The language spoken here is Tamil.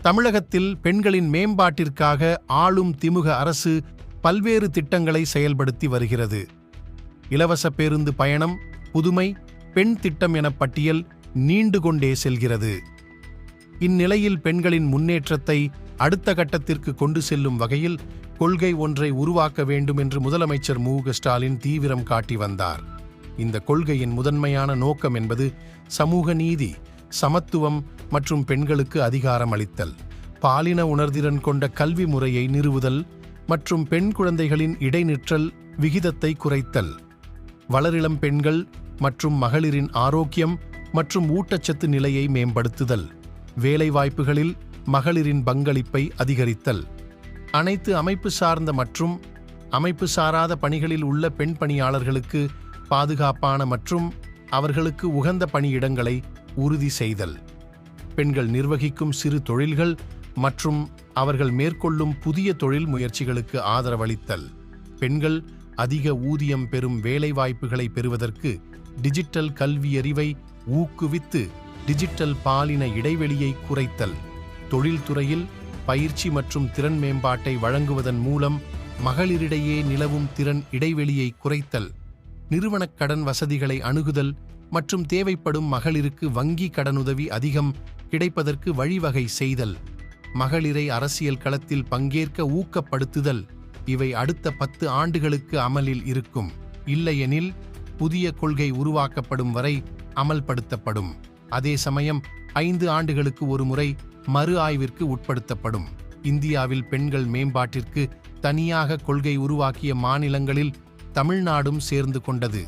தமிழகத்தில் பெண்களின் மேம்பாட்டிற்காக ஆளும் திமுக அரசு பல்வேறு திட்டங்களை செயல்படுத்தி வருகிறது. இலவச பேருந்து பயணம், புதுமை, பெண் திட்டம் என பட்டியல் நீண்டு கொண்டே செல்கிறது. இந்நிலையில் பெண்களின் முன்னேற்றத்தை அடுத்த கட்டத்திற்கு கொண்டு செல்லும் வகையில் கொள்கை ஒன்றை உருவாக்க வேண்டும் என்று முதலமைச்சர் மு.க.ஸ்டாலின் தீவிரம் காட்டி வந்தார். இந்த கொள்கையின் முதன்மையான நோக்கம் என்பது சமூக நீதி, சமத்துவம் மற்றும் பெண்களுக்கு அதிகாரம் அளித்தல், பாலின உணர்திறன் கொண்ட கல்வி முறையை நிறுவுதல் மற்றும் பெண் குழந்தைகளின் இடைநிற்றல் விகிதத்தை குறைத்தல், வளரிளம் பெண்கள் மற்றும் மகளிரின் ஆரோக்கியம் மற்றும் ஊட்டச்சத்து நிலையை மேம்படுத்துதல், வேலைவாய்ப்புகளில் மகளிரின் பங்களிப்பை அதிகரித்தல், அனைத்து அமைப்பு சார்ந்த மற்றும் அமைப்பு சாராத பணிகளில் உள்ள பெண் பணியாளர்களுக்கு பாதுகாப்பான மற்றும் அவர்களுக்கு உகந்த பணியிடங்களை உறுதி செய்தல், பெண்கள் நிர்வகிக்கும் சிறு தொழில்கள் மற்றும் அவர்கள் மேற்கொள்ளும் புதிய தொழில் முயற்சிகளுக்கு ஆதரவளித்தல், பெண்கள் அதிக ஊதியம் பெறும் வேலைவாய்ப்புகளை பெறுவதற்கு டிஜிட்டல் கல்வியறிவை ஊக்குவித்து டிஜிட்டல் பாலின இடைவெளியை குறைத்தல், தொழில்துறையில் பயிற்சி மற்றும் திறன் மேம்பாட்டை வழங்குவதன் மூலம் மகளிரிடையே நிலவும் திறன் இடைவெளியை குறைத்தல், நிறுவனக் கடன் வசதிகளை அணுகுதல் மற்றும் தேவைப்படும் மகளிருக்கு வங்கி கடனுதவி அதிகம் கிடைப்பதற்கு வழிவகை செய்தல், மகளிரை அரசியல் களத்தில் பங்கேற்க ஊக்கப்படுத்துதல். இவை அடுத்த 10 ஆண்டுகளுக்கு அமலில் இருக்கும். இல்லையெனில் புதிய கொள்கை உருவாக்கப்படும் வரை அமல்படுத்தப்படும். அதே சமயம் 5 ஆண்டுகளுக்கு ஒருமுறை மறு ஆய்விற்கு உட்படுத்தப்படும். இந்தியாவில் பெண்கள் மேம்பாட்டிற்கு தனியாக கொள்கை உருவாக்கிய மாநிலங்களில் தமிழ்நாடும் சேர்ந்து கொண்டது.